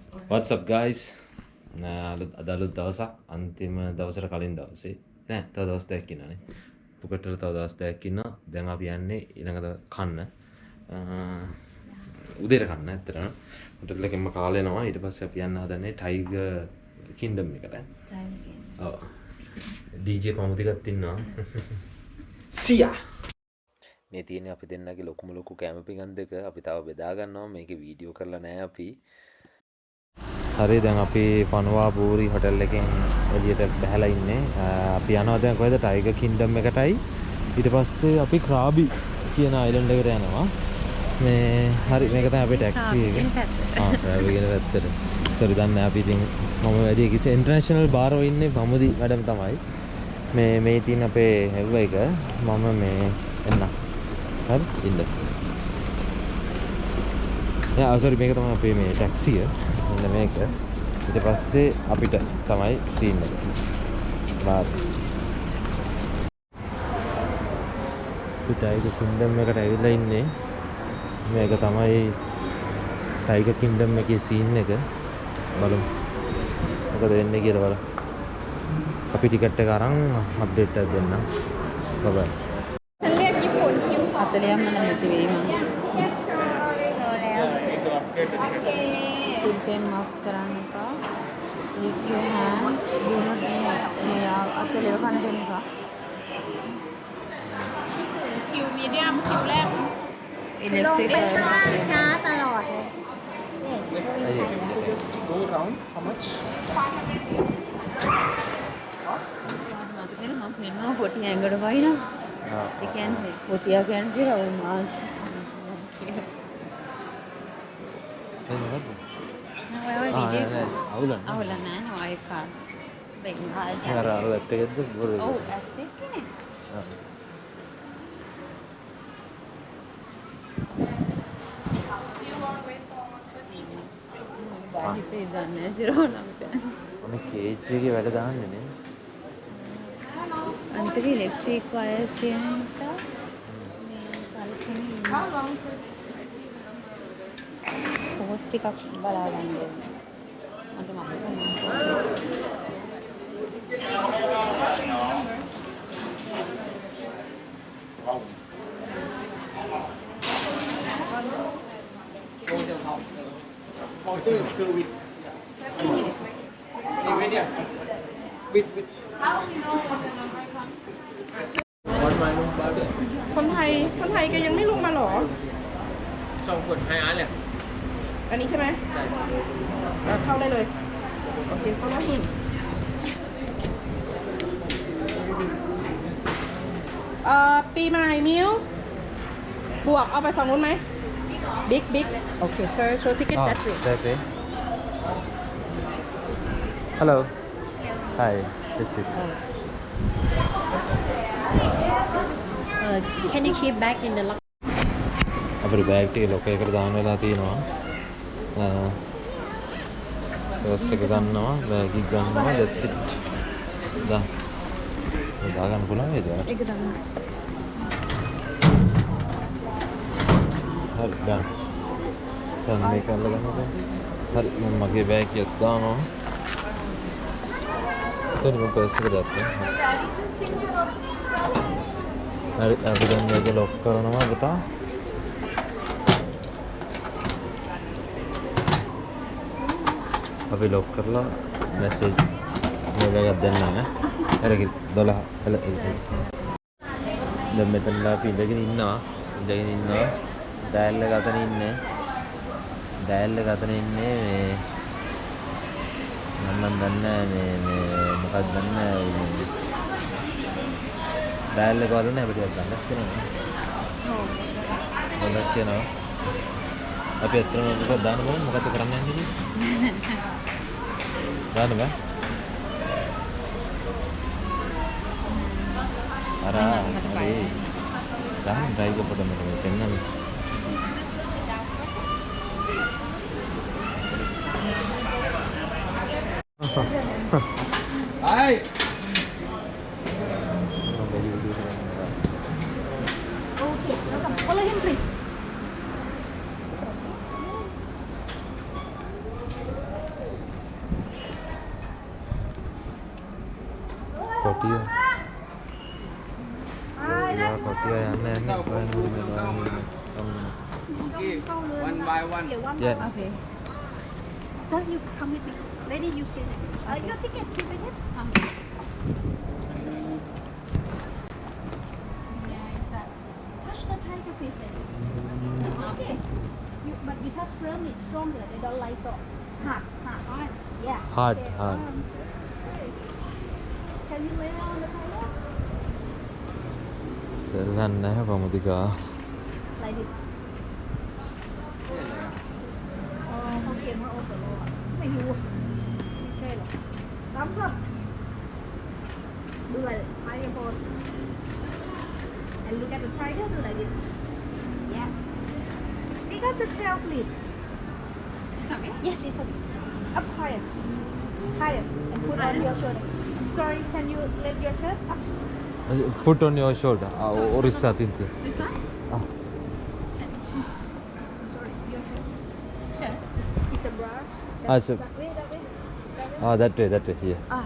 What's up guys? අද අලුත් දවසක් අන්තිම දවසට කලින් දවසේ නෑ තව දවස් දෙකක් ඉන්නනේ. පුකට්ට තව දවස් දෙකක් ඉන්නවා. දැන් අපි යන්නේ ඊළඟට කන්න. උදේට කන්න ඇත්තටම. හොටෙල් එකෙන්ම කාලා එනවා. ඊට පස්සේ අපි යන්න හදන්නේ ටයිගර් කින්ඩම් එකට. ඔව්. DJ පමුදිකත් ඉන්නවා. සියා. මේ තියෙන්නේ අපි දෙන්නගේ ලොකුම ලොකු කැම්පින් දෙක. අපි තව බෙදා ගන්නවා. මේකේ වීඩියෝ කරලා නැහැ අපි. හරි දැන් අපි පනවා බූරි හොටෙල් එකෙන් එළියට බහැලා ඉන්නේ. අපි යනවා දැන් කොහෙද ටයිගර් කින්ඩම් එකටයි. ඊට පස්සේ අපි ක්‍රාබි කියන අයිලන්ඩ් එකට යනවා. මේ හරි මේක තමයි අපේ ටැක්සි එක. ක්‍රාබි කියන පැත්තට. සෝරි දන්නේ අපි ඉතින් මම වැඩි කිසි ඉන්ටර්නැෂනල් බාරෝ ඉන්නේ බමුදි මැඩම් තමයි. මේ තියෙන අපේ හෙව්ව එක මම මේ එන්න. හරි ඉන්න. සෝරි මේක තමයි අපේ මේ ටැක්සිය. මෙන්න මේක. ඊට පස්සේ අපිට තමයි සීන් එක. බාර්. ටයිගර් කින්ඩම් එකට ඇවිල්ලා ඉන්නේ. මේක තමයි ටයිගර් කින්ඩම් එකේ සීන් එක. බලමු. මොකද වෙන්නේ කියලා බලමු. අපි ටිකට් එක අරන් අප්ඩේට් එකක් දෙන්නම්. බයි. 40ක්ම නැති වෙයි මම. Put them up කරන්න එපා. Lift your hands. Do not මේ අතලෙව කන්න දෙන්න එපා. Q medium Q แรก electric ช้าตลอดเลย Just go round. How much? මම මෙන්න පොටි ඇඟට වයින්නවා. ඒ කියන්නේ පොටියා කියන්නේ රවුල් මාස්. අවුල නෑ නෝ කාඩ් දෙන්න අර ඇත්ත එකද බොරු ඔව් ඇත්ත එකනේ බාහිතේ දන්නේ සිරෝනම්ට මේ කේජ් එකේ වැඩ දාන්නේ නේ අන්තික ඉලෙක්ට්‍රික් වයර්ස් තියෙන නිසා මේ කල්පිනේ පෝස් ටිකක් බලා ගන්න ඕනේ. මටคนไทยแกยังไม่ลงมาหรอ 2 คน2 อันเลย อันนี้ใช่ไหมใช่เข้าได้เลย โอเค เข้าแล้วหินปีใหม่มิวบวกเอาไปฝั่งนู้นไหมบิ๊กโอเค sir show ticket that way okay hello hi is this can you keep back in the lock අපේ බෑග් ටික ලොක එකට දාන්න වෙලා තියෙනවා. සෝස් එක ගන්නවා, බෑග් එක ගන්නවා, that's it. දාගන්න පුළුවන් වේද? ඒක තමයි. හරි ගන්න. දැන් මේක අල්ලගන්නකෝ. හරි මම මගේ බෑග් එක දානවා. එතන මම පර්ස් එක දාත්තා. හරි අපි දැන් මේක ලොක් කරනවා පුතා. අපි ලොක් කරලා මැසේජ් මේකක් දෙන්නම් ඈ. හරි 12 දැන් මෙතනලා අපි ඉඳගෙන ඉන්නවා. ඩයල් එක අතන ඉන්නේ. මේ මම දන්නේ මේ මොකක්ද දන්නේ ඩයල් එක වලනේ අපිට ගන්නත් වෙනවා. ඔව්. කියනවා. අපි ඇත්තටම මොකක්ද දාන්න බලමු මොකක්ද කරන්න යන්නේ කියලා. දාන්න බෑ. අර හරි. දාන්න ඩ්‍රයිව් කොට මෙතන පෙන්නන්න. Hai. Okay, follow him please කොටිය. කොටිය යන්නේ නැහැ. One by one. Yeah. Okay. Sir, you come with me. Lady, you stay there. Your ticket, keep it. Touch the tiger, please, lady. It's okay. But you touch firm, it's stronger. They don't like so hard. Yeah. Hard, Okay, hard. Can you lay on the tiger? සෙල්ලන්නේ නැහැ ප්‍රමුදිකා. Like this. Okay, more also lower.ไม่รู้ไม่ใช่หรอกรับครับดูอะไรไม้ยังพอ and look at the tiger do like this yes pick up the tail please It's okay. yes it's okay up higher and put on your shoulder I'm sorry can you lift your shirt up Put on your shoulder. Orissa tinti. This one? Ah. sorry your shirt Sure. it's a bra Ah, so- that way That way, here. Ah, okay.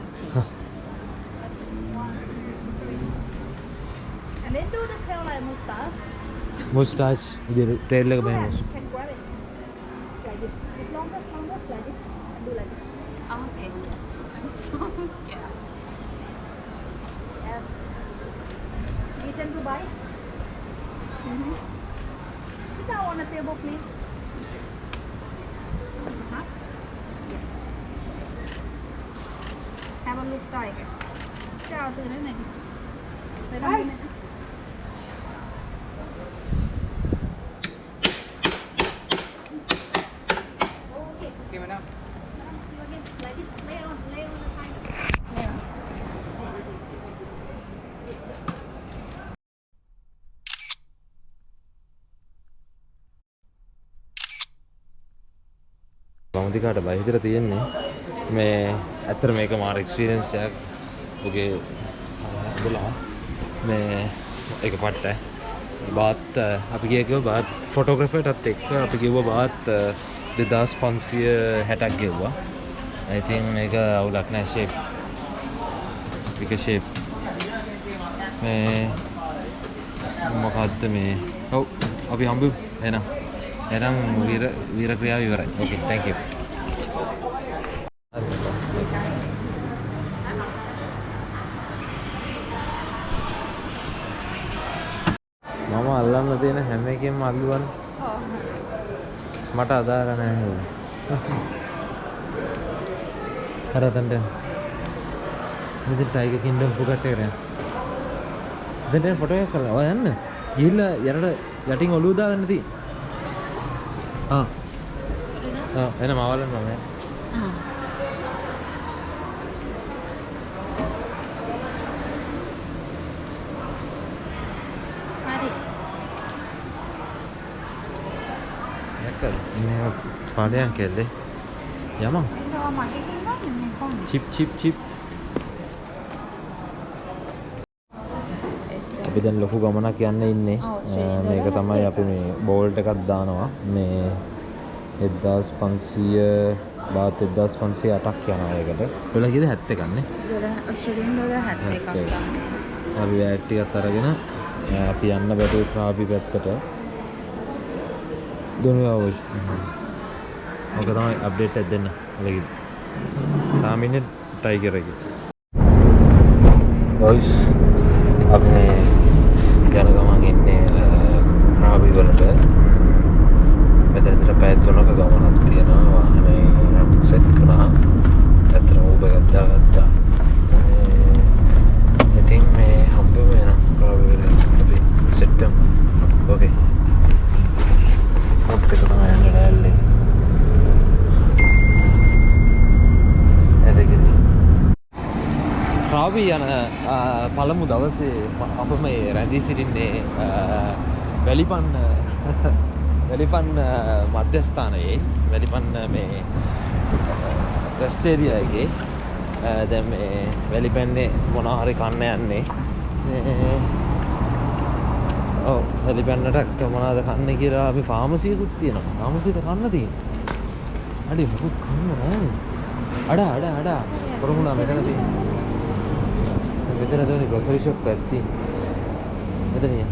One, three. And then do the tail like mustache. Mustache. Idi tail එක Go මෙහෙම. ahead, can grab it. Like this. It's longer, like this. And do like this. Okay. I'm so scared. Yes. Ethan Dubai. Sit down on the table, please. Huh? Yes. Have a look tiger. Chào từ thế này. Tới đâu đi này. Okay. Okay, madam. You again, like this. Lay on the tiger. Yeah. ප්‍රමුදිකාට බය හිතලා තියෙන්නේ මේ ඇත්තට මේක මාර experience එකක්. ඔගේ අඳලා මේ ඒක පට්ට. බාත් අපි කිව්වා බාත් ෆොටෝග්‍රැෆර්ටත් එක්ක අපි කිව්වා බාත් 2560ක් ගෙව්වා. I think මේක අවුලක් නැහැ ෂේප්. පික ෂේප්. මේ මොකද්ද මේ? ඔව් අපි හම්බු එහෙනම් වීර ක්‍රියාව ඉවරයි. Okay, thank you. මම අල්ලන්න තියෙන හැම එකෙම අල්ලුවනේ. මට අදාළ නැහැ. හරතන්ට. මෙතන ටයිගර් කින්ඩම් පුකට කරේ. දැන් ෆොටෝ එකක් කරලා ඔය යන්න. ගිහිල්ලා යරට යටින් ඔලුව දාගන්න තියෙන්නේ. එන මවලන් මම Hari. දැක්කද ඉන්නේ පාඩයන් කෙල්ලේ යමන් Kalau mati kan ini kong. Chip අපි දැන් ලොකු ගමනක් යන්න ඉන්නේ මේක තමයි අපි මේ බෝල්ට් එකක් දානවා මේ 1500 බාත් 1508ක් යනවා ඒකට. ඔයාලා කිව්ද 71ක් නේ? Australian dollar 71ක් ගන්න. අපි බෑග් ටිකත් අරගෙන අපි යන්න බැටේ ප්‍රාපි පැත්තට. දුනියා ඔය. ඔක තමයි අප්ඩේට් එකක් දෙන්න. ඔලගේ. තාම ඉන්නේ ටයිගර් එකේ. ඔයිස් අපි යන ගමන් ඉන්නේ ප්‍රාපි වලට. මෙතනට පැය 3ක ගමනක් තියෙනවා. වාහනේ සෙට් කරා. ඇත්තටම Uber එකක් දාගත්තා. ඉතින් මේ හම්බ වෙනවා ප්‍රාපි වල අපි සෙට් කරමු. ඕකේ. ඔක්ක තමයි යන්නේ ලෑල්ලේ. ප්‍රාපි යන පළමු දවසේ අප මේ රැඳී සිටින්නේ වැලිපන්න මධ්‍යස්ථානයේ වැලිපන්න මේ රෙස්ට් ඒරියා එකේ දැන් මේ වැලිපන්නේ මොනවා හරි කන්න යන්නේ ඔව් වැලිපන්නට මොනවද කන්නේ කියලා අපි ෆාමසියකුත් තියෙනවා ෆාමසියට කන්න තියෙනවා අඩේ මොකක් කන්න නැහැ අඩ කොරමුණා මෙතන තියෙනවා මෙතන තමයි grocery shop එකක් තියෙන්නේ. මෙතනිය.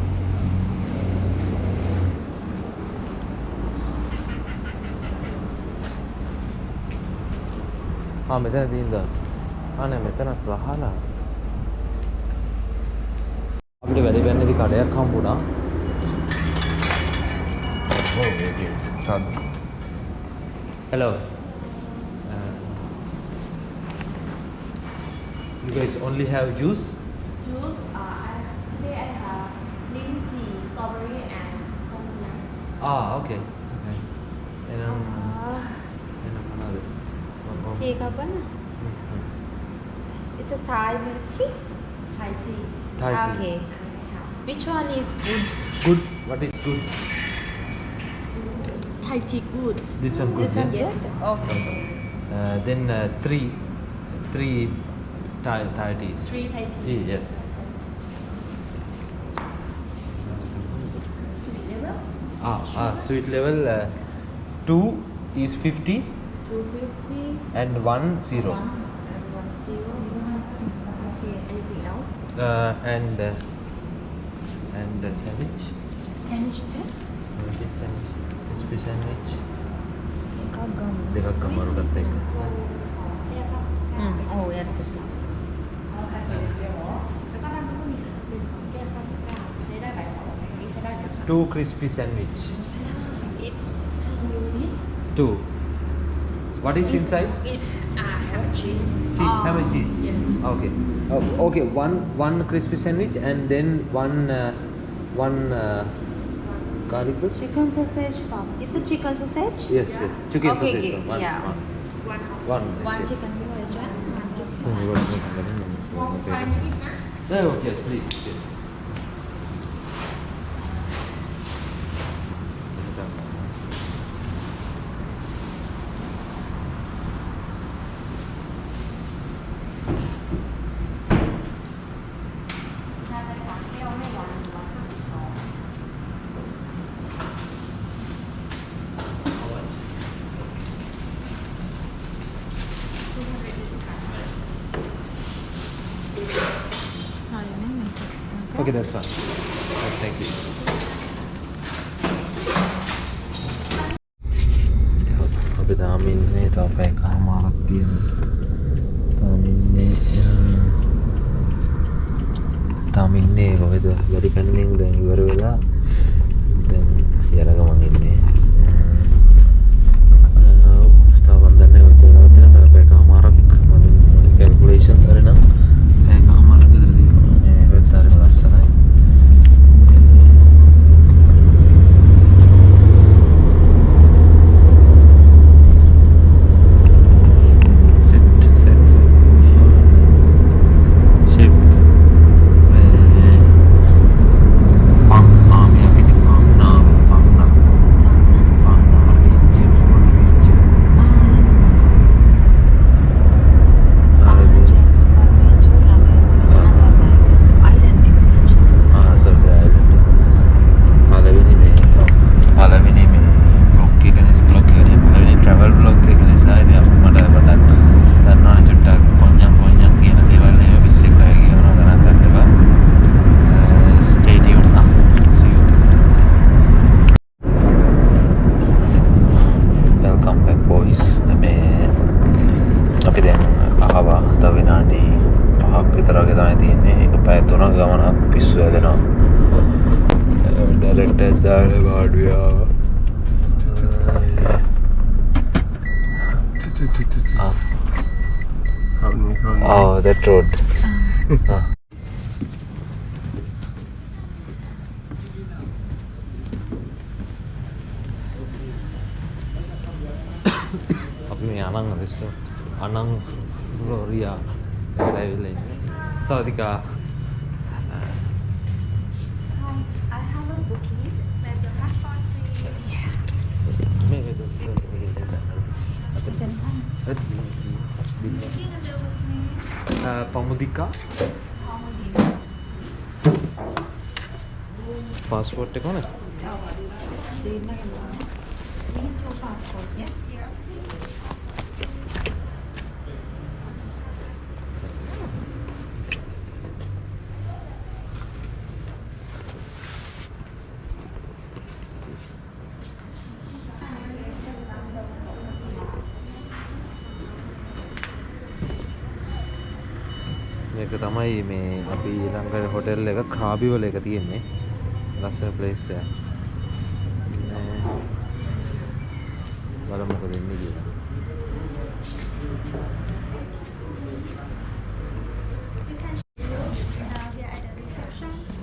මෙතන තියෙනවා. නෑ මෙතනත් වහලා. අපිට වැඩි වෙන්නේදී කඩයක් හම්බුණා. සද්ද. Hello. You guys only have juice? Juice, today I have green tea, strawberry and pomegranate. Okay. Okay. Enam another. Tea ka ba na? It's a Thai milk tea? Thai tea. Thai tea. Okay. Which one is good? Good. What is good? Thai tea good. This one good. This one yeah? Yes. good? Okay. Then three Thai teas. 3 Thai tea. Yes. Sweet level. Sweet level 2 is 50 250. and 1 0. 1 0. Okay, anything else? And sandwich. Sandwich too? Sandwich. Crispy sandwich. Ikagam. Dekak kamaru datte. Oh, yeah. แล้วก็ด้านนู้นก็มีเป็นของแก้ว99ใช้ได้บ่าย2อันนี้ใช้ได้เดี๋ยวค่ะ 2 crispy sandwich. It's cheese Two. What is inside? have cheese Cheese. Have a cheese. yes Okay. Okay. One crispy sandwich and then one garlic bread. chicken sausage pop. It's a chicken sausage? Yes. Chicken Okay, sausage. yeah, yeah. One. One yes. chicken sausage and one crispy Oh, sandwich. okay, please. Yes. Okay, that's fine. Thank you. අපි තාම ඉන්නේ තව පැයකමාරක් තියෙනවා. තාම ඉන්නේ කොහෙද? වැඩි කන්නෙන් දැන් ඉවර වෙලා දැන් යන ගමන් ඉන්නේ. තව වන්දනේ ඔච්චර නවතින තව පැයකමාරක් මම කැල්කියුලේෂන්ස් හරි නම් පැයකමාරක් විතර තියෙනවා. මේ වෙද්දාරේ ලස්සනයි. Oh, that road. अपने आनंद रिश्ते आनंद ग्लोरिया ड्राइविंग सादिका I have a booking. Like your passport, Pamudika passport එක ඕනේ. passport, yes. මේක තමයි මේ අපි ඊළඟ හොටෙල් එක ක්‍රාබිවල එක තියෙන්නේ. ලස්සන ප්ලේස් එක. බලමු මොකද වෙන්නේ කියලා.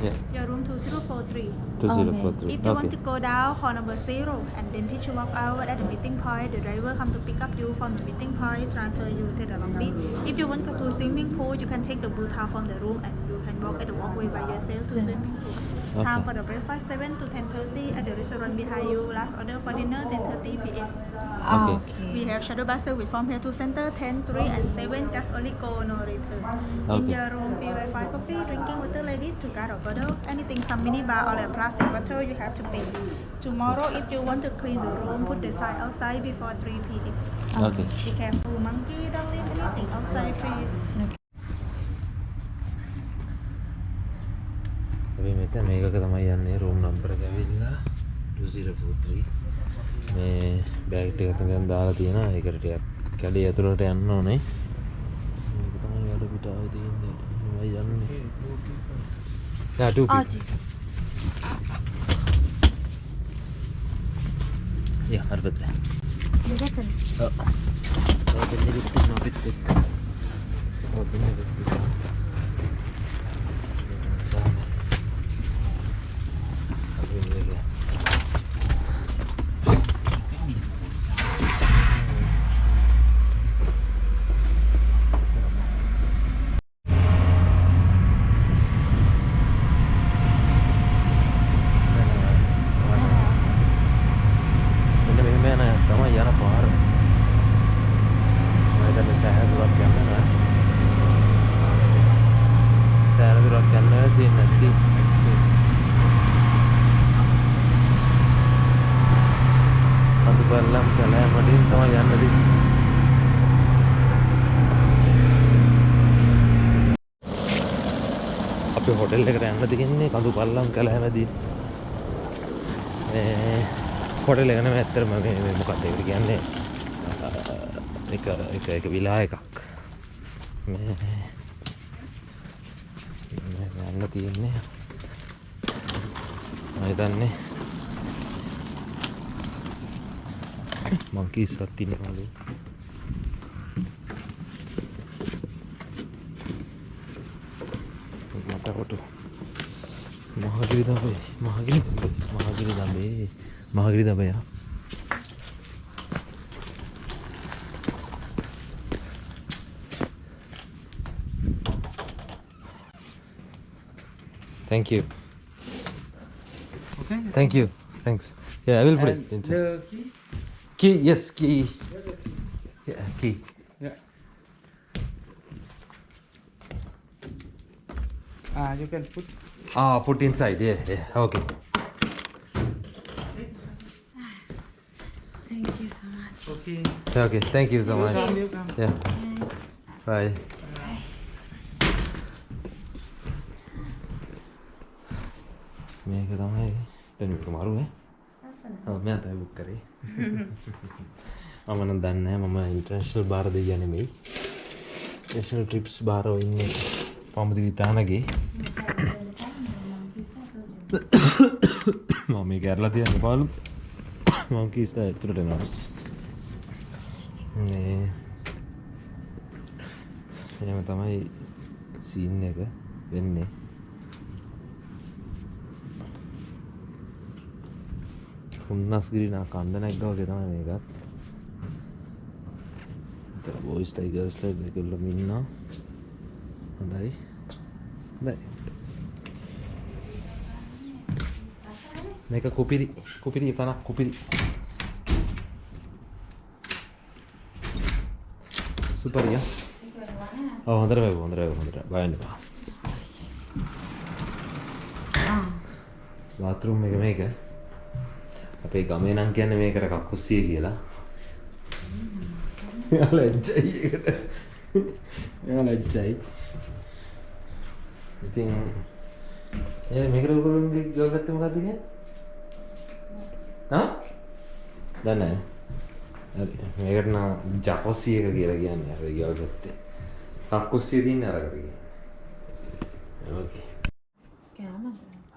Yeah. Your room 2043. 2043. If you want Okay. to go down, call number 0 and then teach you walk out at the meeting point. The driver come to pick up you from the meeting point, transfer you to the lobby. If you want to go to swimming pool, you can take the blue towel from the room and you can walk at the walkway by yourself to swimming pool. Time for the breakfast 7 to 10:30 at the restaurant behind you. Last order for dinner 10:30 p.m. Okay. We have shuttle bus service from here to center 10, 3 and 7. Just only go, no return. In Okay. your room, free Wi-Fi, coffee, drinking water, ladies to guard or bottle. Anything, some mini bar or a plastic bottle, you have to pay. Tomorrow, if you want to clean the room, put the sign outside before 3 p.m. Okay. Be careful, monkey, don't leave anything outside, please. අපි මෙතන මේකක තමයි යන්නේ room number එක ඇවිල්ලා 2043. මේ bag ටික අතෙන් දැන් දාලා තියෙනවා. ඒකට ටිකක් කැඩේ ඇතුළට යන්න ඕනේ. මේක තමයි වැඩ පිටාව තියෙන්නේ. මම යන්නේ. Yeah, 2 people. Yeah, හරියට. දෙකද? ඔව්. ඒක දෙකක් තියෙනවා අපිත් එක්ක. ඔව් දෙන්නෙක් තියෙනවා. අපි හොටෙල් එකට යන්න තියෙන්නේ කඳු පල්ලම් කැලෑමැදි. මේ හොටෙල් එක නෙමෙයි ඇත්තටම මේ මොකක්ද ඒකට කියන්නේ එක විලා එකක්. මේ යන්න තියෙන්නේ මම හිතන්නේ monkeys තියනවා වගේ. මට කොට මහගිරි දඹේ Thank you. Okay. Thank you. Thanks. Yeah, I will put it And inside. the key? Key, yes, key. Yeah, key. Yeah. You can put. Put inside. Yeah. Okay. Thank you so much. Okay. Okay. Thank you so much. You come. Yeah. Thanks. Bye. මේක තමයි පෙනුමක මරු ඈ. ඔව් මම තමයි book කරේ. මම නම් දන්නේ නැහැ මම ඉන්ටර්නැෂනල් බාර දෙයියා නෙමෙයි. नेशनल ट्रिप्स बारो इन्ने पामदी वितानगे මම කරලා තියන්නේ පාලු මම කීස්ලා ඇතුළට යනවා මේ එහෙම තමයි සීන් එක වෙන්නේ උන්නස්ගිරි නා කන්ද නැග්ගා වගේ තමයි මේකත් අතර බොයිස් ටයිගර්ස්ලා දෙකල්ලම ඉන්නවා හොඳයි හොඳයි මේක කුපිරි තනක් කුපිරි සුපරියා ඔව් හොඳට බය වෙන්න එපා බාත්රූම් එක මේක අපේ ගමේ නම් කියන්නේ මේකට කක්කුස්සිය කියලා ලැජ්ජයි ඒකට ලැජ්ජයි ඉතින් මේකට ඔයගොල්ලෝගේ ගව ගත්තේ මොකද්ද කියන්නේ දන්නේ නැහැ. හරි. මේකට නම් ජකොස්සිය එක කියලා කියන්නේ. අපි ගියා ගත්තේ. කක්කුස්සිය දින්නේ අරකට කියන්නේ. ඕකේ. කෑම.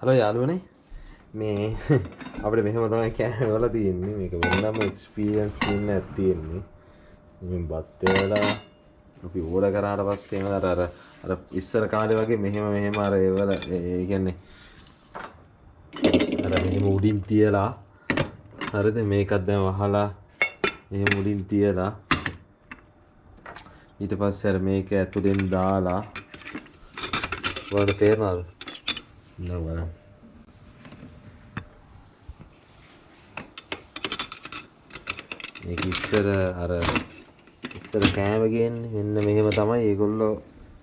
හලෝ යාළුවනේ. මේ අපිට මෙහෙම තමයි කෑම වල තියෙන්නේ. මේක වෙනම එක්ස්පීරියන්ස් එකක් තියෙන්නේ. මේ බත් වේලා අපි ඕඩර් කරාට පස්සේ අර ඉස්සර කාලේ වගේ මෙහෙම අර ඒවල ඒ කියන්නේ අර මෙහෙම උඩින් තියලා හරිද මේකත් දැන් වහලා එහෙම උඩින් තියලා ඊට පස්සේ අර මේක ඇතුලෙන් දාලා වල තේරෙනවද නෑ මේක ඉස්සර කෑම ගේන්නේ මෙන්න මෙහෙම තමයි ඒගොල්ලෝ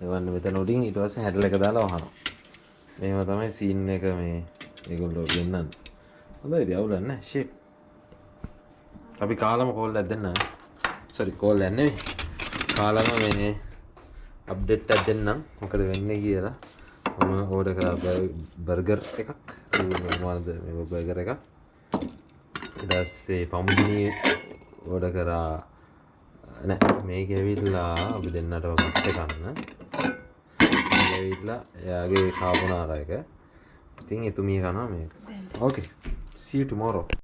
එවන්න මෙතන උඩින් ඊට පස්සේ හැඩල් එක දාලා වහනවා මෙහෙම තමයි සීන් එක මේ ඒගොල්ලෝ ගෙන්නන්නේ හොඳයි අවුලක් නැහැ ෂේප් අපි කාලම කෝල් එකක් දෙන්න සෝරි කෝල් එකක් නෙවෙයි කාලම මේ අප්ඩේට් එකක් දෙන්නම් මොකද වෙන්නේ කියලා මම ඕඩර් කරා බර්ගර් එකක් මොනවද මේ බර්ගර් එකක් ඊට පස්සේ පමුදිනී ඕඩර් කරා නෑ මේක ඇවිල්ලා අපි දෙන්නටම පස්සේ කන්න මේක ඇවිල්ලා එයාගේ කාබෝනාරා එක ඉතින් එතුමිය කනවා මේක okay see you tomorrow